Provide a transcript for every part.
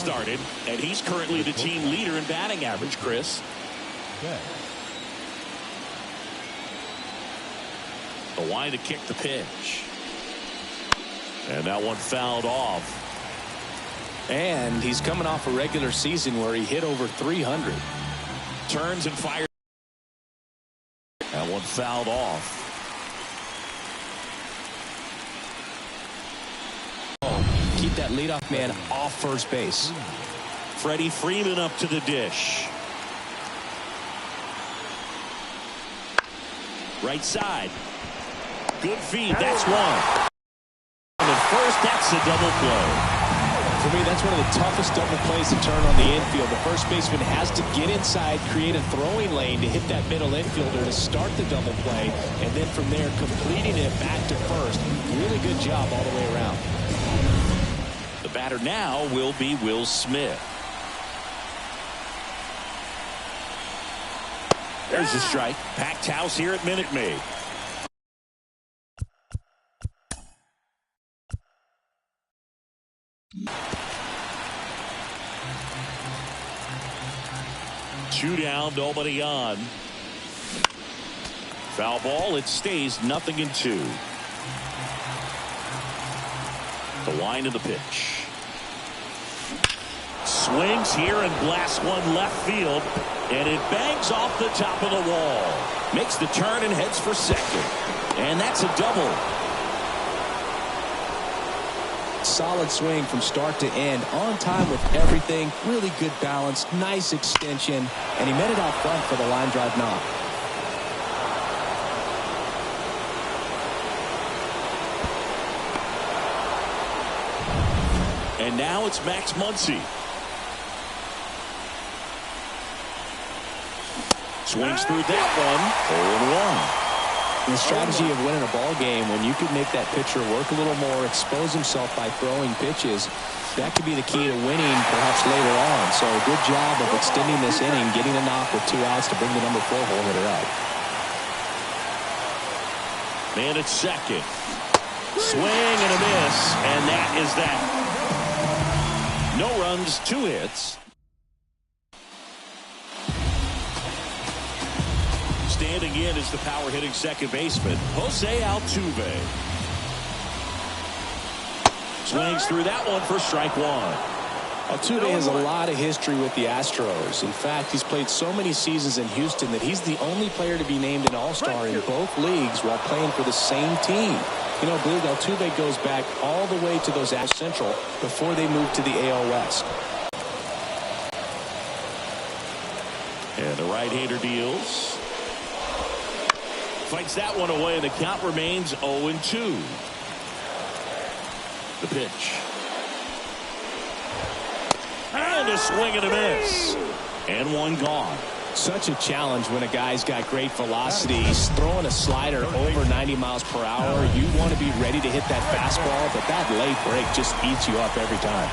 Started, and he's currently the team leader in batting average, Chris. The line to kick the pitch. And that one fouled off. And he's coming off a regular season where he hit over 300. Turns and fires. That one fouled off. Keep that leadoff man off first base. Freddie Freeman up to the dish. Right side. Good feed. That's one. And at first, that's a double play. For me, that's one of the toughest double plays to turn on the infield. The first baseman has to get inside, create a throwing lane to hit that middle infielder to start the double play, and then from there, completing it back to first. Really good job all the way around. The batter now will be Will Smith. There's the strike. Packed house here at Minute Maid. Two down, nobody on. Foul ball, it stays 0-2. The line of the pitch. Swings here and blasts one left field, and it bangs off the top of the wall. Makes the turn and heads for second. And that's a double. Solid swing from start to end, on time with everything, really good balance, nice extension, and he met it out front for the line drive knock. And now it's Max Muncy. Swings through that one, 0-1. The strategy of winning a ball game, when you can make that pitcher work a little more, expose himself by throwing pitches, that could be the key to winning perhaps later on. So good job of extending this inning, getting a knock with 2 outs to bring the number 4 hole hitter up. Man at second. Swing and a miss, and that is that. No runs, 2 hits. Standing in is the power-hitting second baseman, Jose Altuve. Swings through that one for strike one. Altuve has a lot of history with the Astros. In fact, he's played so many seasons in Houston that he's the only player to be named an All-Star in both leagues while playing for the same team. You know, Blue, Altuve goes back all the way to those AL Central before they moved to the AL West. And the right-hander deals. Fights that one away, and the count remains 0-2. The pitch. And a swing and a miss. And one gone. Such a challenge when a guy's got great velocity. He's throwing a slider over 90 miles per hour. You want to be ready to hit that fastball, but that late break just eats you up every time.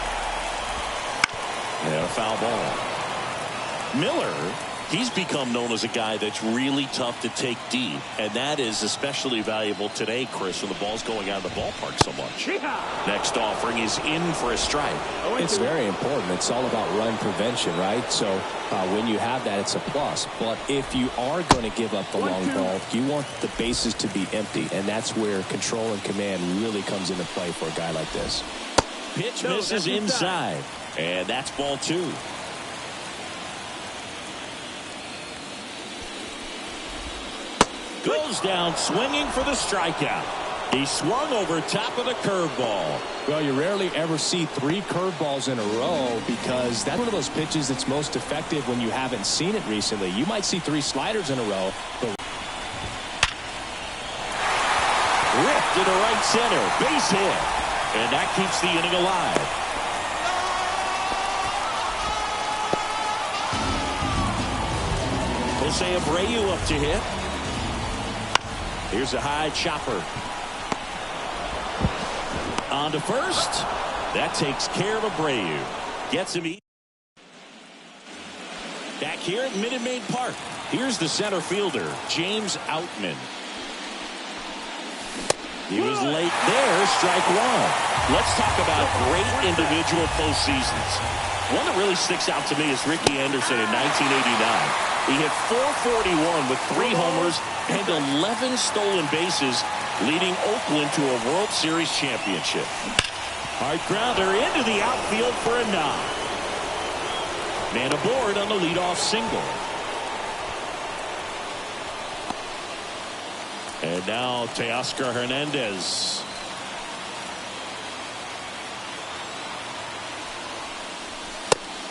And a foul ball. Miller, he's become known as a guy that's really tough to take deep, and that is especially valuable today, Chris, when the ball's going out of the ballpark so much. Next offering is in for a strike. It's very important. It's all about run prevention, right? So when you have that, it's a plus. But if you are going to give up the long ball, you want the bases to be empty, and that's where control and command really comes into play for a guy like this. Pitch misses inside, and that's ball 2. Goes down swinging for the strikeout. He swung over top of the curveball. Well, you rarely ever see 3 curveballs in a row because that's one of those pitches that's most effective when you haven't seen it recently. You might see 3 sliders in a row, but ripped to the right center, base hit, and that keeps the inning alive. Jose Abreu up to hit. Here's a high chopper. On to first. That takes care of Abreu. Gets him. Back here at Minute Maid Park. Here's the center fielder, James Outman. He was late there, strike one. Let's talk about great individual postseasons. One that really sticks out to me is Ricky Anderson in 1989. He hit .441 with 3 homers and 11 stolen bases, leading Oakland to a World Series championship. Hard grounder into the outfield for a nod. Man aboard on the leadoff single. And now Teoscar Hernandez.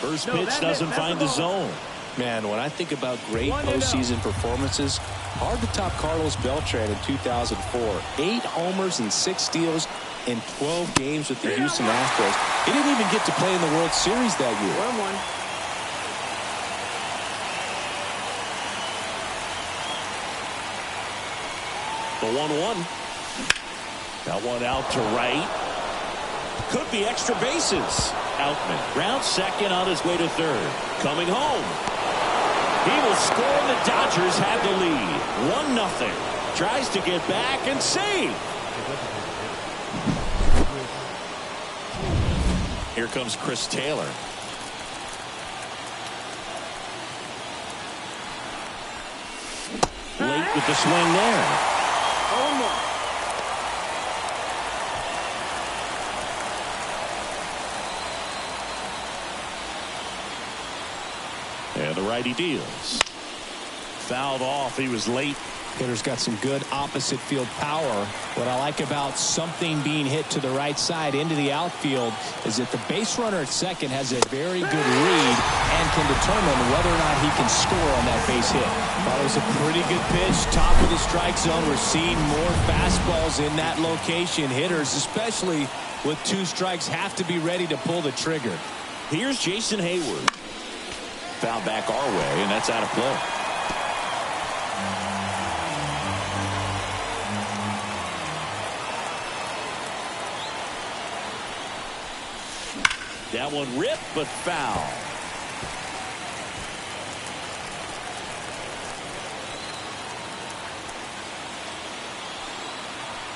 First pitch doesn't find the zone. Man, when I think about great postseason performances, hard to top Carlos Beltran in 2004. 8 homers and 6 steals in 12 games with the Houston Astros. He didn't even get to play in the World Series that year. 1-1. The 1-1. That one out to right. Could be extra bases. Outman round second on his way to third. Coming home. He will score. The Dodgers have the lead. 1-0. Tries to get back and save. Here comes Chris Taylor. Late with the swing there. 0-1. And the righty deals. Fouled off. He was late. Hitter's got some good opposite field power. What I like about something being hit to the right side into the outfield is that the base runner at second has a very good read and can determine whether or not he can score on that base hit. That was a pretty good pitch. Top of the strike zone. We're seeing more fastballs in that location. Hitters, especially with 2 strikes, have to be ready to pull the trigger. Here's Jason Hayward. Foul back our way, and that's out of play. That one ripped, but foul.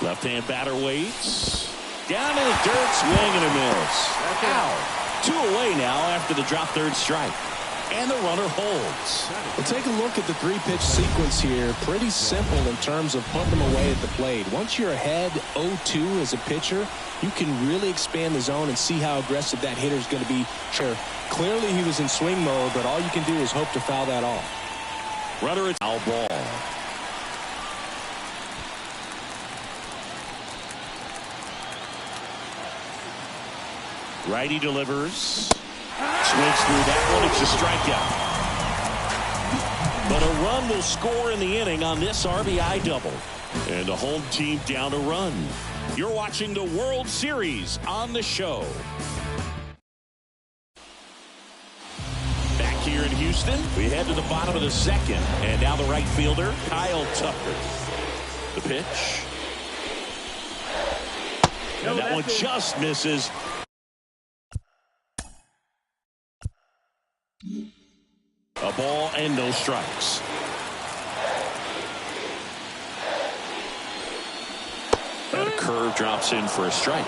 Left-hand batter waits. Down in the dirt, swing and a miss. Out. 2 away now after the drop third strike. And the runner holds. Well, take a look at the 3-pitch sequence here. Pretty simple in terms of putting them away at the plate. Once you're ahead 0-2 as a pitcher, you can really expand the zone and see how aggressive that hitter is going to be. Sure, clearly he was in swing mode, but all you can do is hope to foul that off. Runner at foul ball. Righty delivers. Swings through that one. It's a strikeout. But a run will score in the inning on this RBI double. And the home team down a run. You're watching the World Series on the show. Back here in Houston, we head to the bottom of the second. And now the right fielder, Kyle Tucker. The pitch. And that one just misses. A ball and no strikes. And a curve drops in for a strike.